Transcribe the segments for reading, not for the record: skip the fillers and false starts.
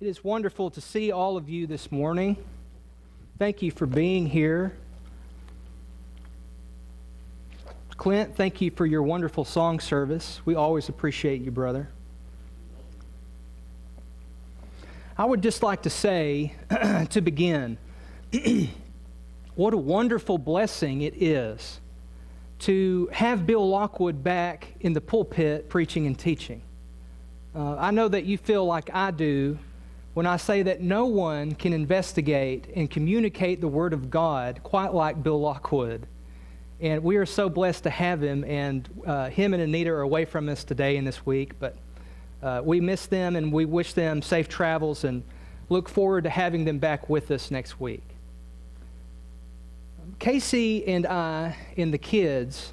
It is wonderful to see all of you this morning. Thank you for being here. Clint, thank you for your wonderful song service. We always appreciate you, brother. I would just like to say, to begin, what a wonderful blessing it is to have Bill Lockwood back in the pulpit preaching and teaching. I know that you feel like I do when I say that no one can investigate and communicate the Word of God quite like Bill Lockwood. And we are so blessed to have him, and him and Anita are away from us today and this week, but we miss them and we wish them safe travels and look forward to having them back with us next week. Casey and I and the kids,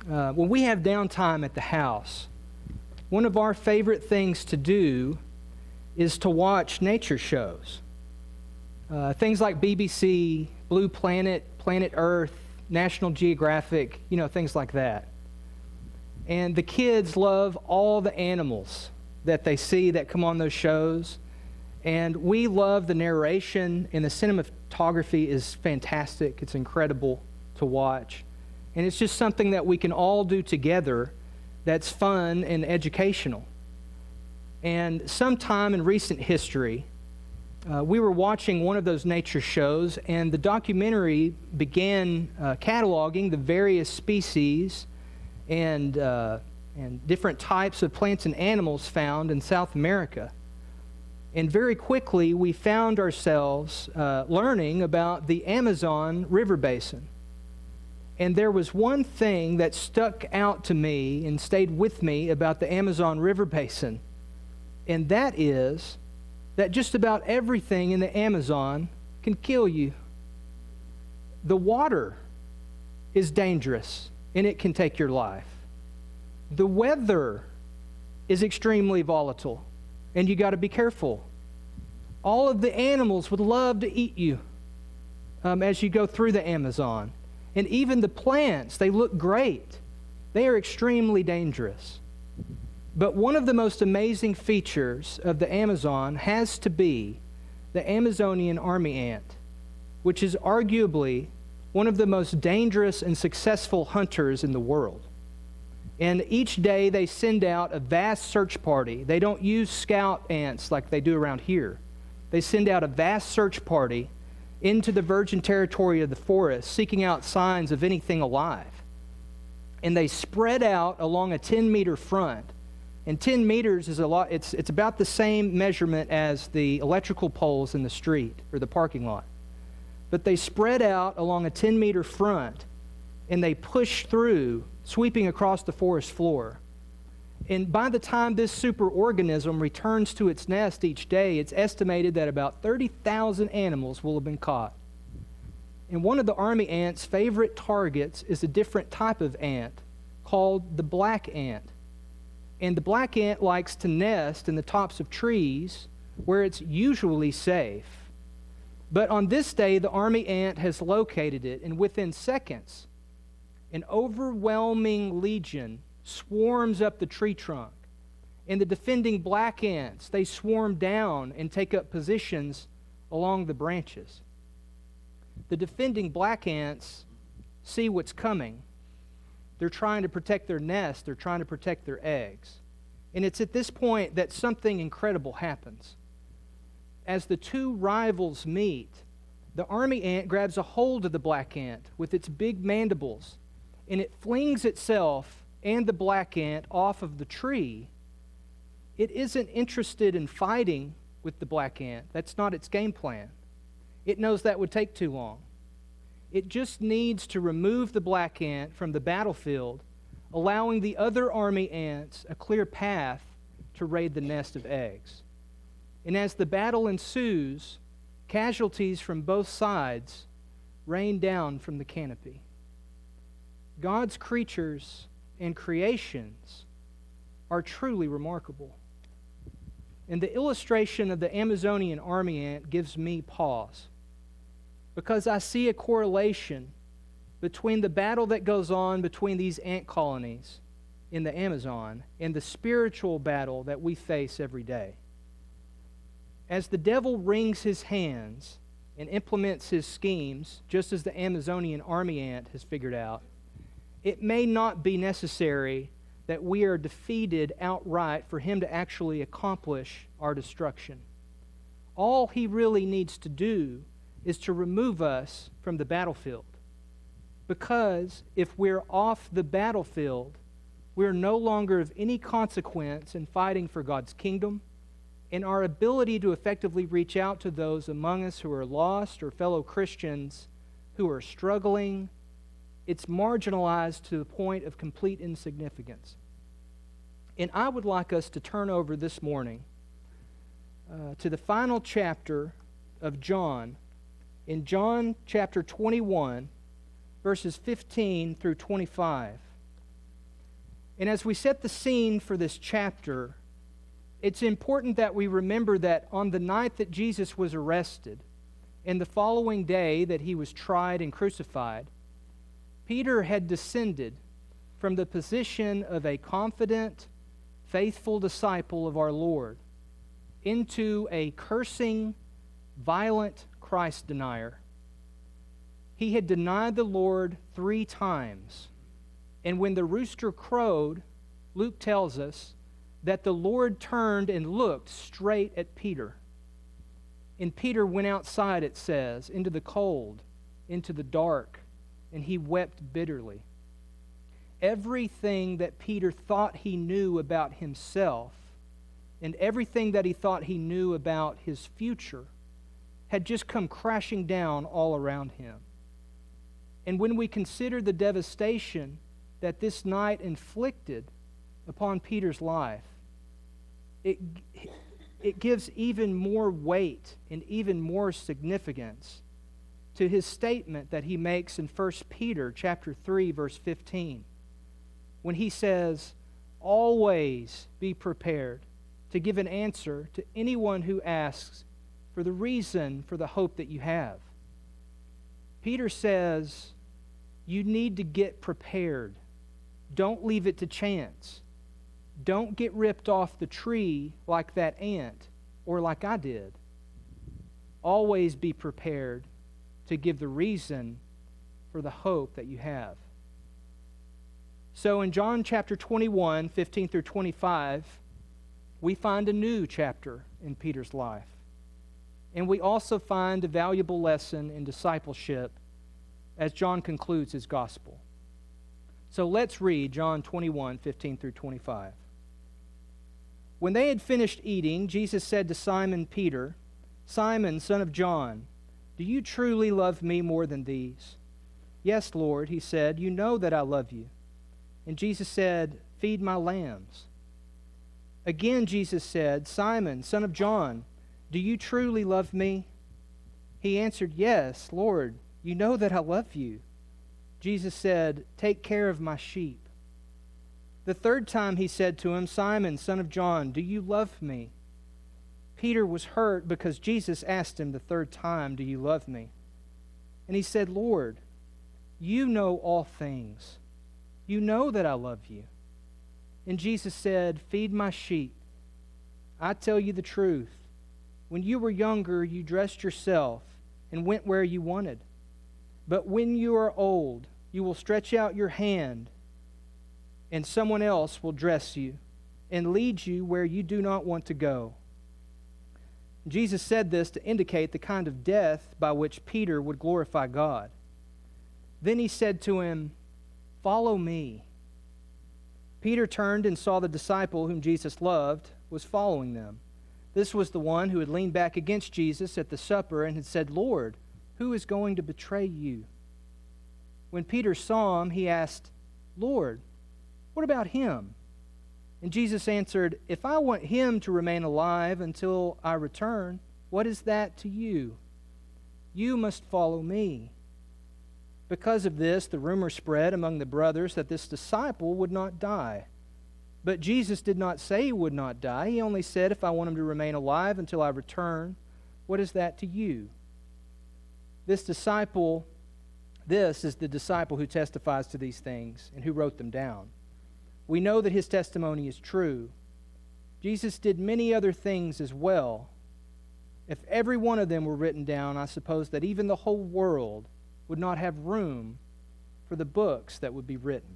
when we have downtime at the house, one of our favorite things to do is to watch nature shows. Things like BBC, Blue Planet, Planet Earth, National Geographic, things like that. And the kids love all the animals that they see that come on those shows. And we love the narration, and the cinematography is fantastic. It's incredible to watch. And it's just something that we can all do together that's fun and educational. And sometime in recent history, we were watching one of those nature shows, and the documentary began cataloging the various species and different types of plants and animals found in South America. And very quickly, we found ourselves learning about the Amazon River Basin. And there was one thing that stuck out to me and stayed with me about the Amazon River Basin, and that is that just about everything in the Amazon can kill you. The water is dangerous, and it can take your life. The weather is extremely volatile, and you got to be careful. All of the animals would love to eat you as you go through the Amazon. And even the plants, they look great. They are extremely dangerous. But one of the most amazing features of the Amazon has to be the Amazonian army ant, which is arguably one of the most dangerous and successful hunters in the world. And each day they send out a vast search party. They don't use scout ants like they do around here. They send out a vast search party into the virgin territory of the forest, seeking out signs of anything alive. And they spread out along a 10-meter front. And 10 meters is a lot. It's about the same measurement as the electrical poles in the street or the parking lot. But they spread out along a 10-meter front, and they push through, sweeping across the forest floor. And by the time this superorganism returns to its nest each day, it's estimated that about 30,000 animals will have been caught. And one of the army ant's favorite targets is a different type of ant called the black ant. And the black ant likes to nest in the tops of trees where it's usually safe. But on this day, the army ant has located it, and within seconds, an overwhelming legion swarms up the tree trunk. And the defending black ants, they swarm down and take up positions along the branches. The defending black ants see what's coming. They're trying to protect their nest. They're trying to protect their eggs. And it's at this point that something incredible happens. As the two rivals meet, the army ant grabs a hold of the black ant with its big mandibles, and it flings itself and the black ant off of the tree. It isn't interested in fighting with the black ant. That's not its game plan. It knows that would take too long. It just needs to remove the black ant from the battlefield, allowing the other army ants a clear path to raid the nest of eggs. And as the battle ensues, casualties from both sides rain down from the canopy. God's creatures and creations are truly remarkable. And the illustration of the Amazonian army ant gives me pause, because I see a correlation between the battle that goes on between these ant colonies in the Amazon and the spiritual battle that we face every day. as the devil wrings his hands and implements his schemes, just as the Amazonian army ant has figured out, it may not be necessary that we are defeated outright for him to actually accomplish our destruction. All he really needs to do is to remove us from the battlefield. Because if we're off the battlefield, we're no longer of any consequence in fighting for God's kingdom, and our ability to effectively reach out to those among us who are lost or fellow Christians who are struggling, it's marginalized to the point of complete insignificance. And I would like us to turn over this morning to the final chapter of John, in John chapter 21, verses 15 through 25. And as we set the scene for this chapter, it's important that we remember that on the night that Jesus was arrested, and the following day that he was tried and crucified, Peter had descended from the position of a confident, faithful disciple of our Lord into a cursing, violent Christ denier. He had denied the Lord 3 times. And when the rooster crowed, Luke tells us that the Lord turned and looked straight at Peter. And Peter went outside, it says, into the cold, into the dark, and he wept bitterly. Everything that Peter thought he knew about himself and everything that he thought he knew about his future had just come crashing down all around him. And when we consider the devastation that this night inflicted upon Peter's life, it gives even more weight and even more significance to his statement that he makes in 1 Peter chapter 3, verse 15, when he says, "Always be prepared to give an answer to anyone who asks for the reason for the hope that you have." Peter says, you need to get prepared. Don't leave it to chance. Don't get ripped off the tree like that ant or like I did. Always be prepared to give the reason for the hope that you have. So in John chapter 21, 15 through 25, we find a new chapter in Peter's life. And we also find a valuable lesson in discipleship as John concludes his gospel. So let's read John 21, 15 through 25. When they had finished eating, Jesus said to Simon Peter, "Simon, son of John, do you truly love me more than these?" "Yes, Lord," he said, "you know that I love you." And Jesus said, "Feed my lambs." Again Jesus said, "Simon, son of John, do you truly love me?" He answered, "Yes, Lord, you know that I love you." Jesus said, "Take care of my sheep." The third time he said to him, "Simon, son of John, do you love me?" Peter was hurt because Jesus asked him the third time, "Do you love me?" And he said, "Lord, you know all things. You know that I love you." And Jesus said, "Feed my sheep. I tell you the truth. When you were younger, you dressed yourself and went where you wanted. But when you are old, you will stretch out your hand, and someone else will dress you and lead you where you do not want to go." Jesus said this to indicate the kind of death by which Peter would glorify God. Then he said to him, "Follow me." Peter turned and saw the disciple whom Jesus loved was following them. This was the one who had leaned back against Jesus at the supper and had said, "Lord, who is going to betray you?" When Peter saw him, he asked, "Lord, what about him?" And Jesus answered, "If I want him to remain alive until I return, what is that to you? You must follow me." Because of this, the rumor spread among the brothers that this disciple would not die. But Jesus did not say he would not die. He only said, "If I want him to remain alive until I return, what is that to you?" This is the disciple who testifies to these things and who wrote them down. We know that his testimony is true. Jesus did many other things as well, If every one of them were written down, I suppose that even the whole world would not have room for the books that would be written.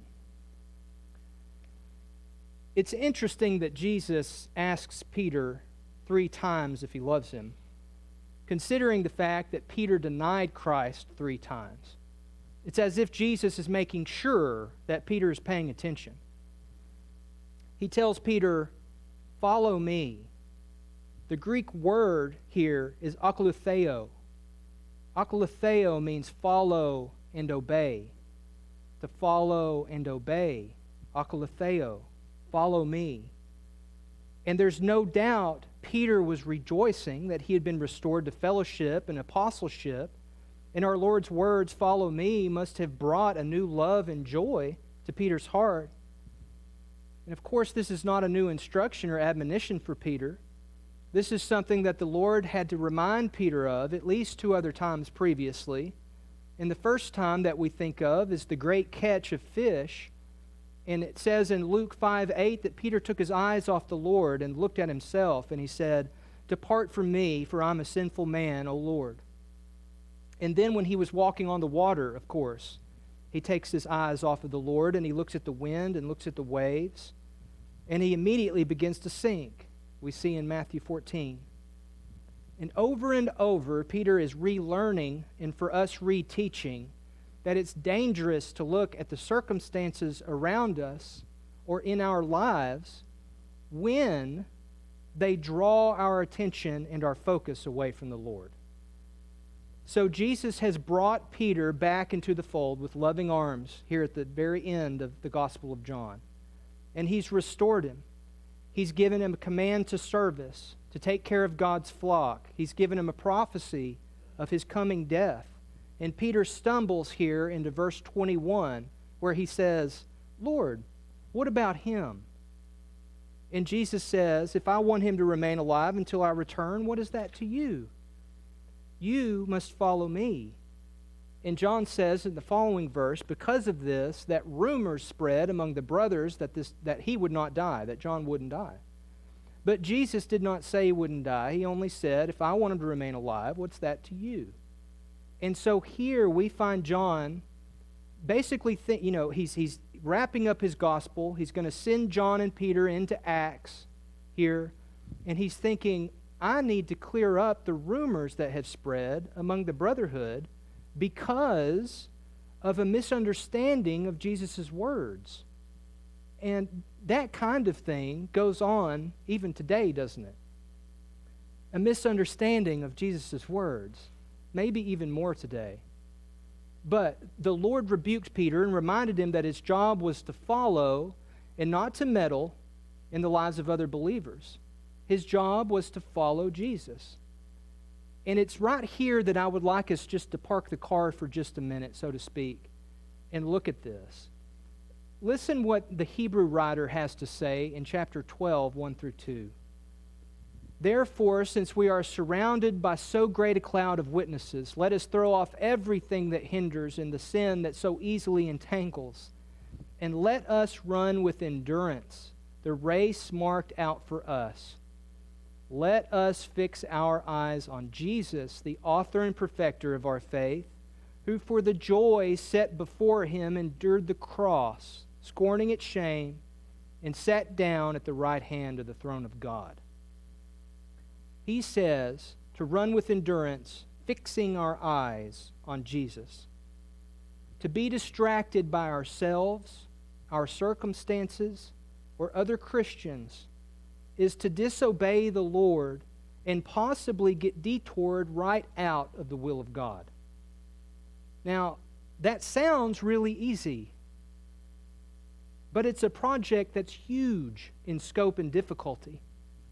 It's interesting that Jesus asks Peter 3 times if he loves him, considering the fact that Peter denied Christ 3 times. It's as if Jesus is making sure that Peter is paying attention. He tells Peter, "Follow me." The Greek word here is akolutheo. Akolutheo means follow and obey. To follow and obey. Akolutheo. Follow me. And there's no doubt Peter was rejoicing that he had been restored to fellowship and apostleship. And our Lord's words, "Follow me," must have brought a new love and joy to Peter's heart. And of course, this is not a new instruction or admonition for Peter. This is something that the Lord had to remind Peter of at least 2 other times previously. And the first time that we think of is the great catch of fish. And it says in Luke 5:8 that Peter took his eyes off the Lord and looked at himself, and he said, "Depart from me, for I'm a sinful man, O Lord." And then when he was walking on the water, of course, he takes his eyes off of the Lord, and he looks at the wind and looks at the waves, and he immediately begins to sink. We see in Matthew 14. And over, Peter is relearning, and for us reteaching, that it's dangerous to look at the circumstances around us or in our lives when they draw our attention and our focus away from the Lord. So Jesus has brought Peter back into the fold with loving arms here at the very end of the Gospel of John. And he's restored him. He's given him a command to service, to take care of God's flock. He's given him a prophecy of his coming death. And Peter stumbles here into verse 21, where he says, "Lord, what about him?" And Jesus says, "If I want him to remain alive until I return, what is that to you? You must follow me." And John says in the following verse, because of this, that rumors spread among the brothers that he would not die, that John wouldn't die. But Jesus did not say he wouldn't die. He only said, "If I want him to remain alive, what's that to you?" And so here we find John basically, he's wrapping up his gospel. He's going to send John and Peter into Acts here. And he's thinking, I need to clear up the rumors that have spread among the brotherhood because of a misunderstanding of Jesus' words. And that kind of thing goes on even today, doesn't it? A misunderstanding of Jesus' words. Maybe even more today. But the Lord rebuked Peter and reminded him that his job was to follow and not to meddle in the lives of other believers. His job was to follow Jesus. And it's right here that I would like us just to park the car for just a minute, so to speak, and look at this. Listen what the Hebrew writer has to say in chapter 12, 1 through 2. "Therefore, since we are surrounded by so great a cloud of witnesses, let us throw off everything that hinders and the sin that so easily entangles, and let us run with endurance the race marked out for us. Let us fix our eyes on Jesus, the author and perfecter of our faith, who for the joy set before him endured the cross, scorning its shame, and sat down at the right hand of the throne of God." He says to run with endurance, fixing our eyes on Jesus. To be distracted by ourselves, our circumstances, or other Christians is to disobey the Lord and possibly get detoured right out of the will of God. Now, that sounds really easy, but it's a project that's huge in scope and difficulty.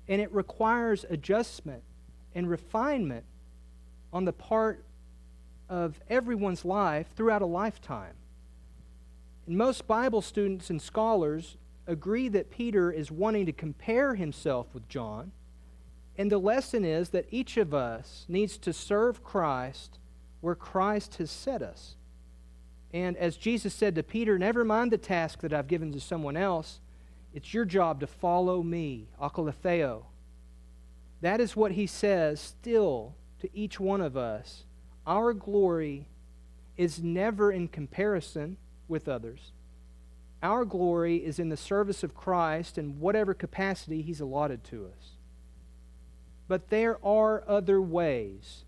And it requires adjustment and refinement on the part of everyone's life throughout a lifetime. And most Bible students and scholars agree that Peter is wanting to compare himself with John. And the lesson is that each of us needs to serve Christ where Christ has set us. And as Jesus said to Peter, never mind the task that I've given to someone else. It's your job to follow me, akolutheo. That is what he says still to each one of us. Our glory is never in comparison with others. Our glory is in the service of Christ in whatever capacity he's allotted to us. But there are other ways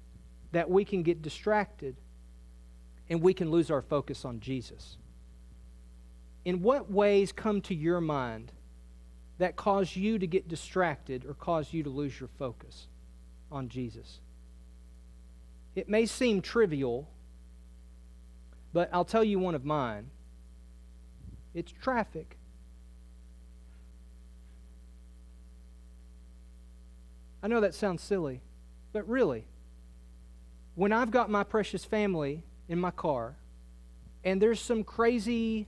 that we can get distracted and we can lose our focus on Jesus. In what ways come to your mind that cause you to get distracted or cause you to lose your focus on Jesus? It may seem trivial, but I'll tell you one of mine. It's traffic. I know that sounds silly, but really, when I've got my precious family in my car and there's some crazy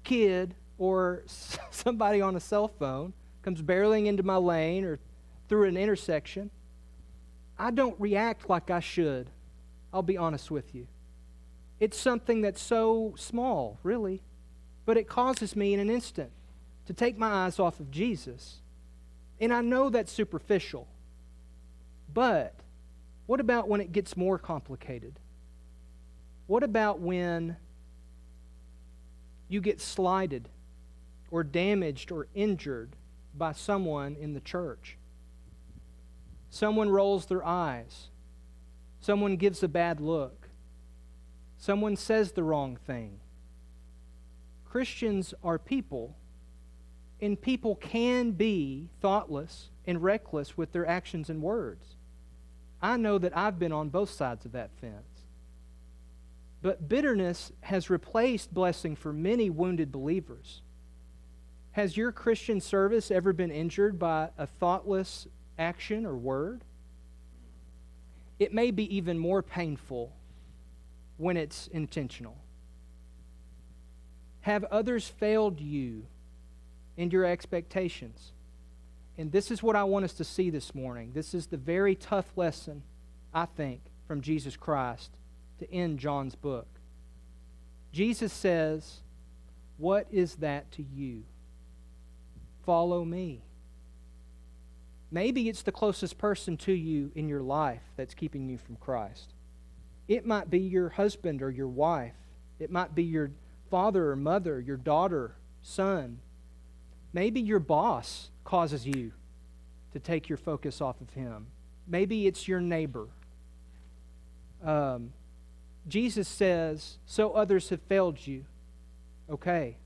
kid or somebody on a cell phone comes barreling into my lane or through an intersection, I don't react like I should. I'll be honest with you. It's something that's so small, really, but it causes me in an instant to take my eyes off of Jesus. And I know that's superficial. But what about when it gets more complicated? What about when you get slighted or damaged or injured by someone in the church? Someone rolls their eyes. Someone gives a bad look. Someone says the wrong thing. Christians are people, and people can be thoughtless and reckless with their actions and words. I know that I've been on both sides of that fence. But bitterness has replaced blessing for many wounded believers. Has your Christian service ever been injured by a thoughtless action or word? It may be even more painful when it's intentional. Have others failed you in your expectations? And this is what I want us to see this morning. This is the very tough lesson, I think, from Jesus Christ to end John's book. Jesus says, "What is that to you? Follow me." Maybe it's the closest person to you in your life that's keeping you from Christ. It might be your husband or your wife. It might be your father or mother, your daughter, son. Maybe your boss causes you to take your focus off of him. Maybe it's your neighbor. Jesus says, "So others have failed you." Okay,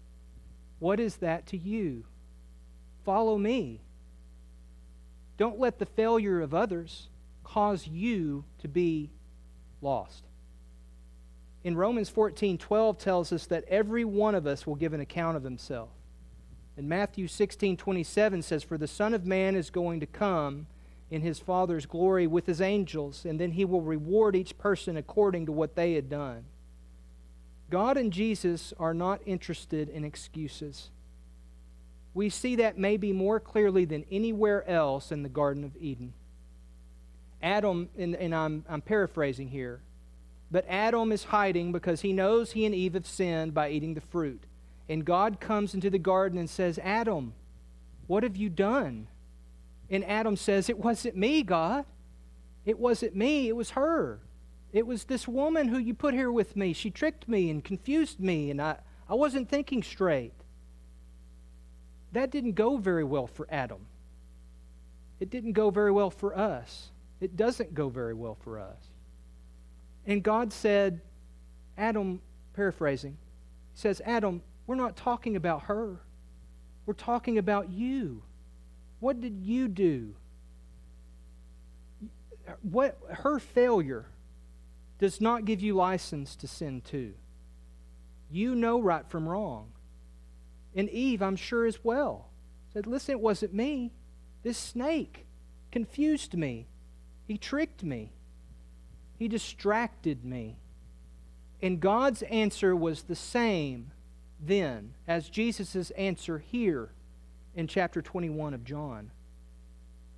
what is that to you? Follow me. Don't let the failure of others cause you to be lost. In Romans 14:12 tells us that every one of us will give an account of himself. And Matthew 16:27 says, "For the Son of Man is going to come in his Father's glory with his angels, and then he will reward each person according to what they had done." God and Jesus are not interested in excuses. We see that maybe more clearly than anywhere else in the Garden of Eden. Adam, and I'm paraphrasing here, but Adam is hiding because he knows he and Eve have sinned by eating the fruit. And God comes into the garden and says, "Adam, what have you done?" And Adam says, "It wasn't me, God. It wasn't me. It was her. It was this woman who you put here with me. She tricked me and confused me, and I wasn't thinking straight." That didn't go very well for Adam. It didn't go very well for us. It doesn't go very well for us. And God said, Adam, paraphrasing, he says, "Adam, we're not talking about her. We're talking about you. What did you do? What her failure does not give you license to sin too. You know right from wrong." And Eve, I'm sure as well, said, "Listen, it wasn't me. This snake confused me. He tricked me. He distracted me." And God's answer was the same then as Jesus' answer here in chapter 21 of John.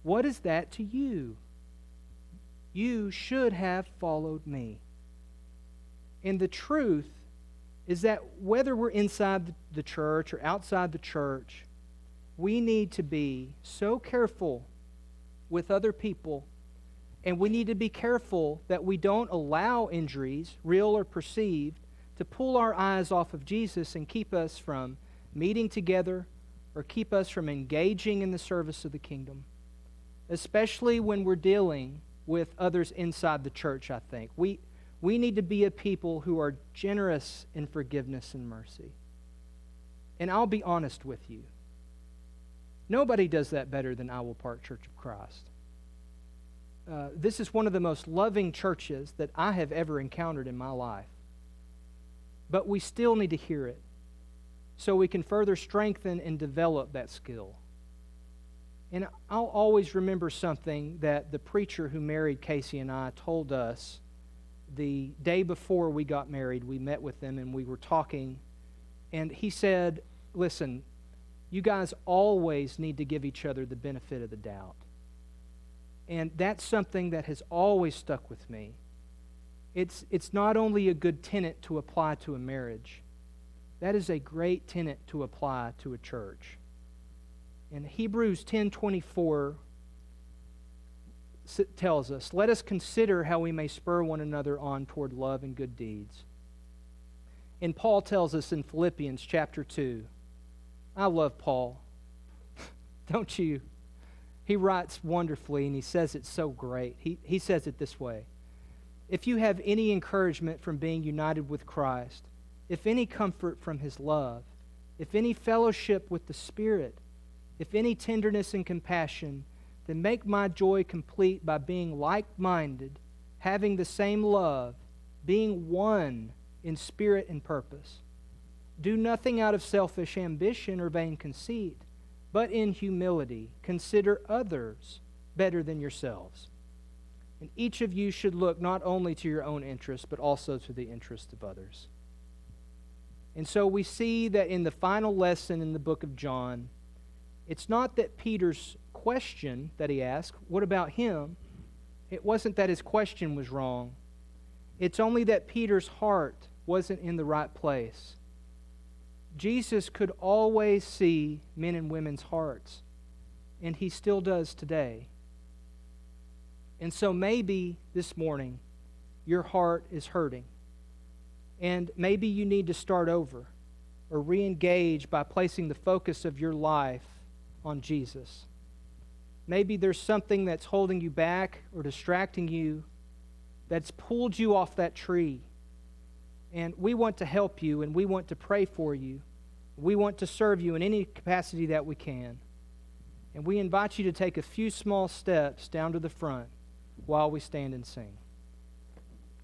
What is that to you? You should have followed me. And the truth is that whether we're inside the church or outside the church, we need to be so careful with other people, and we need to be careful that we don't allow injuries, real or perceived, to pull our eyes off of Jesus and keep us from meeting together or keep us from engaging in the service of the kingdom, especially when we're dealing with others inside the church, I think. We need to be a people who are generous in forgiveness and mercy. And I'll be honest with you. Nobody does that better than Iowa Park Church of Christ. This is one of the most loving churches that I have ever encountered in my life. But we still need to hear it so we can further strengthen and develop that skill. And I'll always remember something that the preacher who married Casey and I told us the day before we got married. We met with them and we were talking, and he said, listen, you guys always need to give each other the benefit of the doubt. And that's something that has always stuck with me. It's not only a good tenet to apply to a marriage, that is a great tenet to apply to a church. And Hebrews 10:24 tells us, let us consider how we may spur one another on toward love and good deeds. And Paul tells us in Philippians chapter 2, I love Paul, don't you? He writes wonderfully, and he says it so great. He says it this way, if you have any encouragement from being united with Christ, if any comfort from his love, if any fellowship with the Spirit, if any tenderness and compassion, then make my joy complete by being like-minded, having the same love, being one in spirit and purpose. Do nothing out of selfish ambition or vain conceit, but in humility consider others better than yourselves. And each of you should look not only to your own interest, but also to the interest of others. And so we see that in the final lesson in the book of John, it's not that Peter's question that he asked, what about him? It wasn't that his question was wrong. It's only that Peter's heart wasn't in the right place. Jesus could always see men and women's hearts, and he still does today. And so maybe this morning your heart is hurting, and maybe you need to start over or re-engage by placing the focus of your life on Jesus. Maybe there's something that's holding you back or distracting you that's pulled you off that tree. And we want to help you, and we want to pray for you. We want to serve you in any capacity that we can. And we invite you to take a few small steps down to the front while we stand and sing.